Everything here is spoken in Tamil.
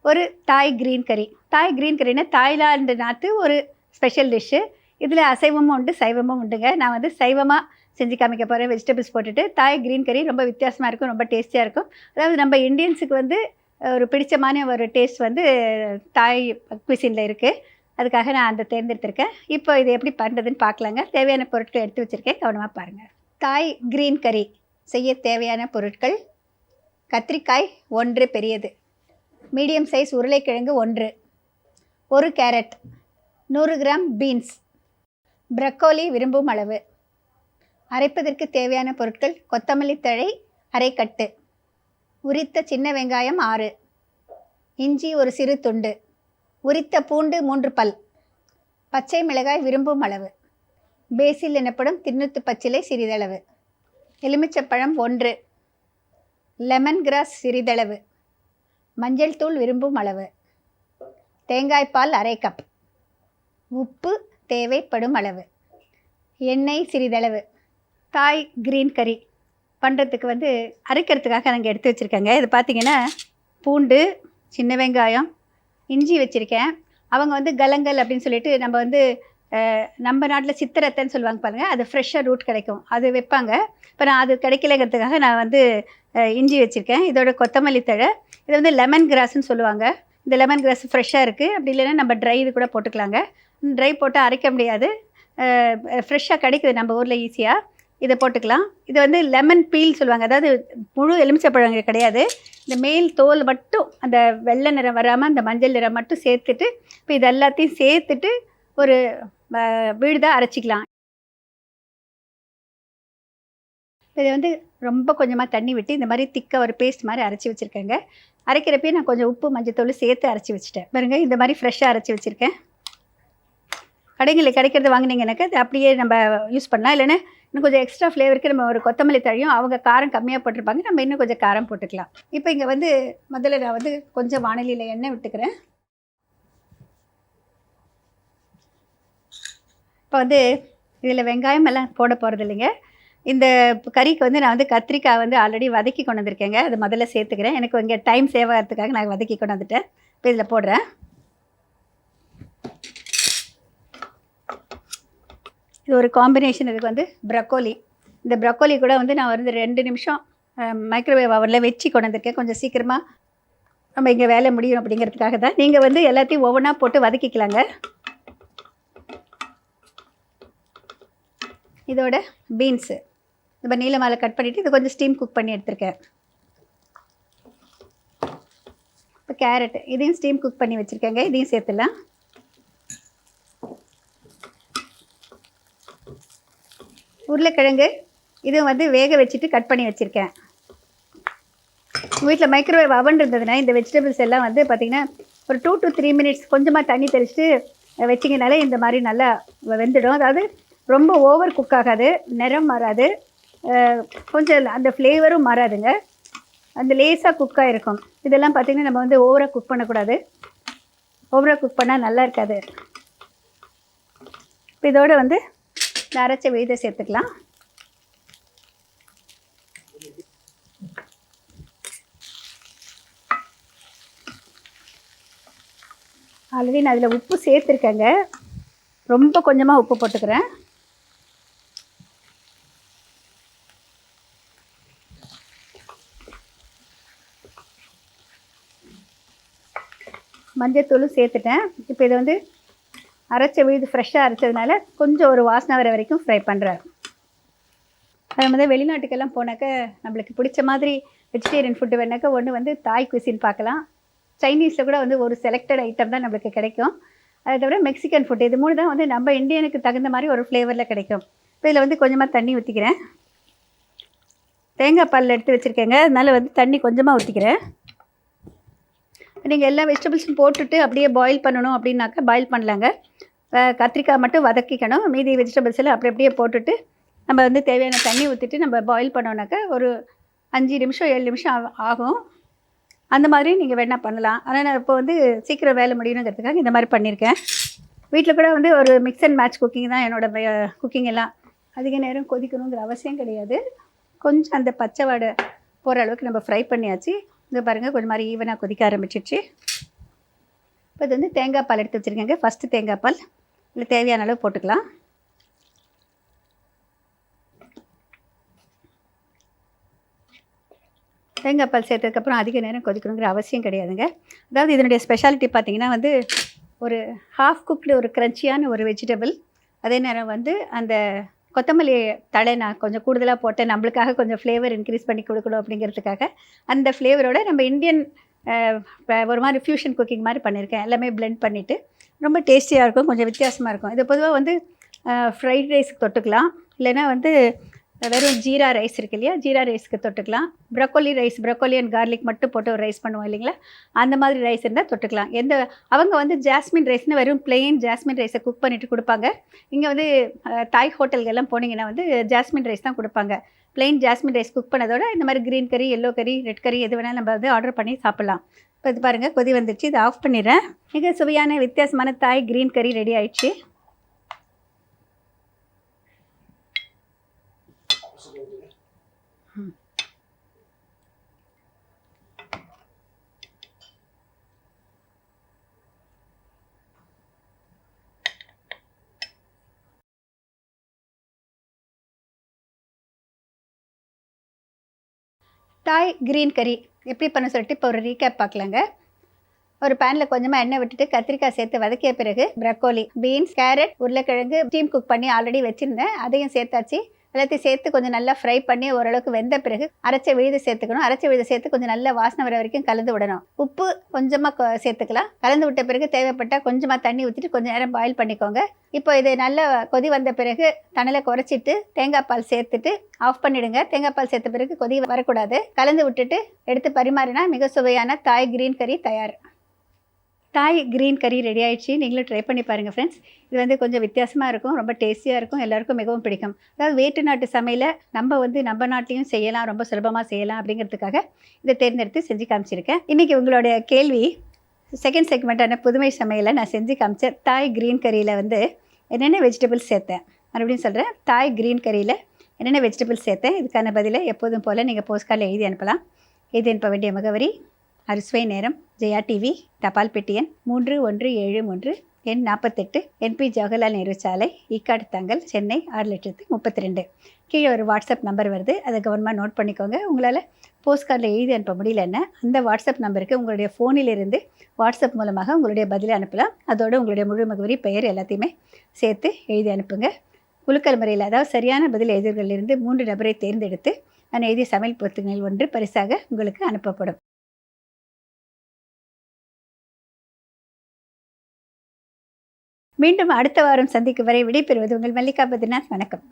ஒரு தாய் க்ரீன் கறி. தாய் க்ரீன் கறினா தாய்லாந்து நாட்டு ஒரு ஸ்பெஷல் டிஷ்ஷு. இதில் அசைவமும் உண்டு, சைவமும் உண்டுங்க. நான் வந்து சைவமாக செஞ்சு காமிக்க போகிறேன். வெஜிடபிள்ஸ் போட்டுட்டு. தாய் க்ரீன் கறி ரொம்ப வித்தியாசமாக இருக்கும், ரொம்ப டேஸ்டியாக இருக்கும். அதாவது நம்ம இந்தியன்ஸுக்கு வந்து ஒரு பிடிச்சமான ஒரு டேஸ்ட் வந்து தாய் குசினில் இருக்குது. அதுக்காக நான் அந்த தேர்ந்தெடுத்திருக்கேன். இப்போ இது எப்படி பண்ணுறதுன்னு பார்க்கலாங்க. தேவையான பொருட்கள் எடுத்து வச்சுருக்கேன், கவனமாக பாருங்கள். தாய் க்ரீன் கறி செய்ய தேவையான பொருட்கள்: கத்திரிக்காய் 1 பெரியது, மீடியம் சைஸ் உருளைக்கிழங்கு 1, 1 கேரட், 100 கிராம் பீன்ஸ், ப்ரக்கோலி விரும்பும் அளவு. அரைப்பதற்கு தேவையான பொருட்கள்: கொத்தமல்லி தழை அரை கட்டு, உரித்த சின்ன வெங்காயம் 6, இஞ்சி ஒரு சிறு துண்டு, உரித்த பூண்டு 3 பல், பச்சை மிளகாய் விரும்பும் அளவு, பேசில் எனப்படும் தின்னுத்து பச்சிலை சிறிதளவு, எலுமிச்சப்பழம் 1, லெமன் கிராஸ் சிறிதளவு, மஞ்சள் தூள் விரும்பும் அளவு, தேங்காய்பால் அரை கப், உப்பு தேவைப்படும் அளவு, எண்ணெய் சிறிதளவு. தாய் க்ரீன் கறி பண்ணுறதுக்கு வந்து அரைக்கிறதுக்காக நாங்கள் எடுத்து வச்சுருக்கேங்க. இது பார்த்திங்கன்னா பூண்டு, சின்ன வெங்காயம், இஞ்சி வச்சுருக்கேன். அவங்க வந்து கலங்கல் அப்படின்னு சொல்லிட்டு நம்ம வந்து நம்ம நாட்டில் சித்திரத்தைன்னு சொல்லுவாங்க பாருங்கள், அது ஃப்ரெஷ்ஷாக ரூட் கிடைக்கும், அது வைப்பாங்க. இப்போ நான் அது கிடைக்கலங்கிறதுக்காக நான் வந்து இஞ்சி வச்சுருக்கேன். இதோட கொத்தமல்லி தழை, இது வந்து லெமன் கிராஸ்ன்னு சொல்லுவாங்க. இந்த லெமன் கிராஸ் ஃப்ரெஷ்ஷாக இருக்குது. அப்படி இல்லைன்னா நம்ம ட்ரை இது கூட போட்டுக்கலாங்க. ட்ரை போட்டால் அரைக்க முடியாது, ஃப்ரெஷ்ஷாக கிடைக்குது நம்ம ஊரில் ஈஸியாக. இதை போட்டுக்கலாம். இது வந்து லெமன் பீல் சொல்லுவாங்க, அதாவது முழு எலுமிச்சப்பழம் கிடையாது, இந்த மேல் தோல் மட்டும் அந்த வெள்ளை நிறம் வராமல் அந்த மஞ்சள் நிறம் மட்டும் சேர்த்துட்டு, இப்போ இது எல்லாத்தையும் சேர்த்துட்டு ஒரு விழுதாக அரைச்சிக்கலாம். இதை வந்து ரொம்ப கொஞ்சமாக தண்ணி விட்டு இந்த மாதிரி திக்காக ஒரு பேஸ்ட் மாதிரி அரைச்சி வச்சுருக்கேங்க. அரைக்கிறப்பே நான் கொஞ்சம் உப்பு மஞ்சத்தூள் சேர்த்து அரைச்சி வச்சுட்டேன் பாருங்கள். இந்த மாதிரி ஃப்ரெஷ்ஷாக அரைச்சி வச்சுருக்கேன். கடைகளில் கிடைக்கிறது வாங்கினீங்கன்னாக்கா அது அப்படியே நம்ம யூஸ் பண்ணலாம். இல்லைன்னா இன்னும் கொஞ்சம் எக்ஸ்ட்ரா ஃப்ளேவருக்கு நம்ம ஒரு கொத்தமல்லி தழையும், அவங்க காரம் கம்மியாக போட்டிருப்பாங்க, நம்ம இன்னும் கொஞ்சம் காரம் போட்டுக்கலாம். இப்போ இங்கே வந்து முதல்ல நான் வந்து கொஞ்சம் வாணலியில் எண்ணெய் விட்டுக்கிறேன். இப்போ வந்து இதில் வெங்காயம் எல்லாம் போட போகிறது இல்லைங்க. இந்த கறிக்கு வந்து நான் வந்து கத்திரிக்காய் வந்து ஆல்ரெடி வதக்கி கொண்டு வந்திருக்கேங்க, அது முதல்ல சேர்த்துக்கிறேன். எனக்கு இங்கே டைம் சேவ் ஆகிறதுக்காக நான் வதக்கி கொண்டு வந்துட்டேன். இப்போ இதில் போடுறேன். இது ஒரு காம்பினேஷன். இதுக்கு வந்து ப்ரக்கோலி, இந்த ப்ரக்கோலி கூட வந்து நான் வந்து 2 நிமிஷம் மைக்ரோவேவ் அவரில் வச்சு கொண்டு வந்திருக்கேன். கொஞ்சம் சீக்கிரமாக நம்ம இங்கே வேலை முடியும் அப்படிங்கிறதுக்காக தான். நீங்கள் வந்து எல்லாத்தையும் ஒவ்வொன்றா போட்டு வதக்கிக்கலாங்க. இதோட பீன்ஸு நம்ம நீளமால கட் பண்ணிவிட்டு இது கொஞ்சம் ஸ்டீம் குக் பண்ணி எடுத்திருக்கேன். இப்போ கேரட், இதையும் ஸ்டீம் குக் பண்ணி வச்சுருக்கேங்க, இதையும் சேர்த்துலாம். உருளைக்கிழங்கு இதுவும் வந்து வேக வச்சுட்டு கட் பண்ணி வச்சுருக்கேன். வீட்டில் மைக்ரோவேவ் அவன் இருந்ததுன்னா இந்த வெஜிடபிள்ஸ் எல்லாம் வந்து பார்த்திங்கன்னா ஒரு 2 to 3 மினிட்ஸ் கொஞ்சமாக தண்ணி தெளிச்சுட்டு வச்சிங்கனாலே இந்த மாதிரி நல்லா வெந்துடும். அதாவது ரொம்ப ஓவர் குக் ஆகாது, நிறம் மாறாது, கொஞ்சம் அந்த ஃப்ளேவரும் மாறாதுங்க, அந்த லேஸாக குக்காக இருக்கும். இதெல்லாம் பார்த்திங்கன்னா நம்ம வந்து ஓவராக குக் பண்ணக்கூடாது, ஓவராக குக் பண்ணால் நல்லா இருக்காது. இப்போ இதோடு வந்து அரைச்ச விழுதை சேர்த்துக்கலாம். ஆல்ரெடி நான் அதில் உப்பு சேர்த்துருக்கேங்க, ரொம்ப கொஞ்சமாக உப்பு போட்டுக்கிறேன். மஞ்சத்தூளும் சேர்த்துட்டேன். இப்போ இதை வந்து அரைச்ச விழுது ஃப்ரெஷ்ஷாக அரைச்சதுனால கொஞ்சம் ஒரு வாசனை வர வரைக்கும் ஃப்ரை பண்ணுறேன். அது மாதிரி வெளிநாட்டுக்கெல்லாம் போனாக்க நம்மளுக்கு பிடிச்ச மாதிரி வெஜிடேரியன் ஃபுட்டு வேணாக்கா ஒன்று வந்து தாய் குசின் பார்க்கலாம். சைனீஸில் கூட வந்து ஒரு செலக்டட் ஐட்டம் தான் நம்மளுக்கு கிடைக்கும். அதை தவிர மெக்சிகன் ஃபுட்டு, இது 3 தான் வந்து நம்ம இந்தியனுக்கு தகுந்த மாதிரி ஒரு ஃப்ளேவரில் கிடைக்கும். இப்போ இதில் வந்து கொஞ்சமாக தண்ணி ஊற்றிக்கிறேன். தேங்காய் பால் எடுத்து வச்சுருக்கேங்க, அதனால் வந்து தண்ணி கொஞ்சமாக ஊற்றிக்கிறேன். நீங்கள் எல்லா வெஜிடபிள்ஸும் போட்டுட்டு அப்படியே பாயில் பண்ணணும் அப்படின்னாக்கா பாயில் பண்ணலாங்க. கத்திரிக்காய் மட்டும் வதக்கிக்கணும், மீதி வெஜிடபிள்ஸ் எல்லாம் அப்படியே போட்டுட்டு நம்ம வந்து தேவையான தண்ணி ஊற்றிட்டு நம்ம பாயில் பண்ணோன்னாக்கா ஒரு 5 நிமிஷம் 7 நிமிஷம் ஆகும். அந்த மாதிரி நீங்கள் வேணால் பண்ணலாம். ஆனால் நான் இப்போ வந்து சீக்கிரம் வேலை முடியணுங்கிறதுக்காக இந்த மாதிரி பண்ணியிருக்கேன். வீட்டில் கூட வந்து ஒரு மிக்ஸ் அண்ட் மேட்ச் குக்கிங் தான் என்னோடய குக்கிங் எல்லாம். அதிக நேரம் கொதிக்கணுங்கிற அவசியம் கிடையாது. கொஞ்சம் அந்த பச்சை வாடை போகிற அளவுக்கு நம்ம ஃப்ரை பண்ணியாச்சு. இது பாருங்கள், கொஞ்சம் மாதிரி ஈவனாக கொதிக்க ஆரம்பிச்சிடுச்சு. இப்போ இது வந்து தேங்காய் பால் எடுத்து வச்சுருக்கேங்க. ஃபஸ்ட்டு தேங்காய் பால் இல்லை தேவையான அளவு போட்டுக்கலாம். தேங்காய் பால் சேர்த்ததுக்கப்புறம் அதிக நேரம் கொதிக்கணுங்கிற அவசியம் கிடையாதுங்க. அதாவது இதனுடைய ஸ்பெஷாலிட்டி பார்த்திங்கன்னா வந்து ஒரு ஹாஃப் குக்டு ஒரு க்ரன்ச்சியான ஒரு வெஜிடபிள். அதே நேரம் வந்து அந்த கொத்தமல்லி தழை நான் கொஞ்சம் கூடுதலாக போட்டேன், நம்மளுக்காக கொஞ்சம் ஃப்ளேவர் இன்க்ரீஸ் பண்ணி கொடுக்கணும் அப்படிங்கிறதுக்காக. அந்த ஃப்ளேவரோட நம்ம இந்தியன் ஒரு மாதிரி ஃப்யூஷன் குக்கிங் மாதிரி பண்ணியிருக்கேன். எல்லாமே பிளெண்ட் பண்ணிவிட்டு ரொம்ப டேஸ்டியாக இருக்கும், கொஞ்சம் வித்தியாசமாக இருக்கும். இது பொதுவாக வந்து ஃப்ரைட் ரைஸுக்கு தொட்டுக்கலாம், இல்லைன்னா வந்து வெறும் ஜீரா ரைஸ் இருக்குது இல்லையா, ஜீரா ரைஸ்க்கு தொட்டுக்கலாம். Broccoli rice, broccoli and garlic மட்டும் போட்டு ஒரு ரைஸ் பண்ணுவோம் இல்லைங்களா, அந்த மாதிரி ரைஸ் இருந்தால் தொட்டுக்கலாம். அவங்க வந்து ஜாஸ்மின் ரைஸ்னு வெறும் பிளெயின் ஜாஸ்மின் ரைஸை குக் பண்ணிவிட்டு கொடுப்பாங்க. இங்கே வந்து தாய் ஹோட்டல்கெல்லாம் போனீங்கன்னா வந்து ஜாஸ்மின் ரைஸ் தான் கொடுப்பாங்க. பிளெயின் ஜாஸ்மின் ரைஸ் குக் பண்ணதோட இந்த மாதிரி க்ரீன் கறி, எல்லோ கறி, ரெட் கறி எது வேணாலும் நம்ம வந்து ஆர்டர் பண்ணி சாப்பிட்லாம். இப்போ இது பாருங்கள், கொதி வந்துடுச்சு. இதை ஆஃப் பண்ணிடுறேன். மிக சுவையான வித்தியாசமான தாய் க்ரீன் கறி ரெடி ஆயிடுச்சு. தாய் க்ரீன் கறி எப்படி பண்ண சொல்லிட்டு இப்போ ஒரு ரீகேப் பார்க்கலாங்க. ஒரு பேனில் கொஞ்சமாக எண்ணெய் விட்டுட்டு கத்திரிக்காய் சேர்த்து வதக்கிய பிறகு ப்ரக்கோலி, பீன்ஸ், கேரட், உருளைக்கிழங்கு ஸ்டீம் குக் பண்ணி ஆல்ரெடி வச்சுருந்தேன், அதையும் சேர்த்தாச்சு. எல்லாத்தையும் சேர்த்து கொஞ்சம் நல்லா ஃப்ரை பண்ணி ஓரளவுக்கு வெந்த பிறகு அரைச்ச விழுது சேர்த்துக்கணும். அரைச்ச விழுது சேர்த்து கொஞ்சம் நல்லா வாசனை வர வரைக்கும் கலந்து விடணும். உப்பு கொஞ்சமாக சேர்த்துக்கலாம். கலந்து விட்ட பிறகு தேவைப்பட்டால் கொஞ்சமாக தண்ணி ஊற்றிட்டு கொஞ்சம் நேரம் பாயில் பண்ணிக்கோங்க. இப்போ இது நல்லா கொதி வந்த பிறகு தணலை குறைச்சிட்டு தேங்காய் பால் சேர்த்துட்டு ஆஃப் பண்ணிவிடுங்க. தேங்காய் பால் சேர்த்த பிறகு கொதி வரக்கூடாது. கலந்து விட்டுட்டு எடுத்து பரிமாறினா மிக சுவையான தாய் க்ரீன் கறி தயார். தாய் க்ரீன் கறி ரெடி ஆகிடுச்சு. நீங்களும் ட்ரை பண்ணி பாருங்கள் ஃப்ரெண்ட்ஸ். இது வந்து கொஞ்சம் வித்தியாசமாக இருக்கும், ரொம்ப டேஸ்டியாக இருக்கும், எல்லாருக்கும் மிகவும் பிடிக்கும். அதாவது வேற்று நாட்டு சமையலை நம்ம நாட்டையும் செய்யலாம், ரொம்ப சுலபமாக செய்யலாம் அப்படிங்கிறதுக்காக இதை தேர்ந்தெடுத்து செஞ்சு காமிச்சிருக்கேன். இன்றைக்கி உங்களுடைய கேள்வி, செகண்ட் செக்மெண்ட்டான புதுமை சமையலை நான் செஞ்சு காமிச்சேன். தாய் க்ரீன் கறியில் வந்து என்னென்ன வெஜிடபிள்ஸ் சேர்த்தேன் மறுபடியும் சொல்கிறேன். தாய் க்ரீன் கறியில் என்னென்ன வெஜிடபிள்ஸ் சேர்த்தேன், இதுக்கான பதிலை எப்போதும் போல் நீங்கள் போஸ்ட் கார்டில் எழுதி அனுப்பலாம். எழுதி அனுப்ப வேண்டிய முகவரி அறுசுவை நேரம், ஜெயா டிவி, தபால் பெட்டி எண் 3173, எண் 48, என்பி ஜவஹர்லால் நேரு சாலை, ஈக்காடு தாங்கல், சென்னை 6,32,032. கீழே ஒரு வாட்ஸ்அப் நம்பர் வருது, அதை கவனமாக நோட் பண்ணிக்கோங்க. உங்களால் போஸ்ட் கார்டில் எழுதி அனுப்ப முடியலன்னா அந்த வாட்ஸ்அப் நம்பருக்கு உங்களுடைய ஃபோனிலிருந்து வாட்ஸ்அப் மூலமாக உங்களுடைய பதிலை அனுப்பலாம். அதோடு உங்களுடைய முழு முகவரி, பெயர் எல்லாத்தையுமே சேர்த்து எழுதி அனுப்புங்க. குலுக்கல் முறையில், அதாவது சரியான பதில் எதிர்களிலிருந்து 3 நபரை தேர்ந்தெடுத்து நான் எழுதிய சமையல் பொருட்கள் ஒன்று பரிசாக உங்களுக்கு அனுப்பப்படும். மீண்டும் அடுத்த வாரம் சந்திக்கும் வரை விடைபெறுவது உங்கள் மல்லிகா பத்ரிநாத். வணக்கம்.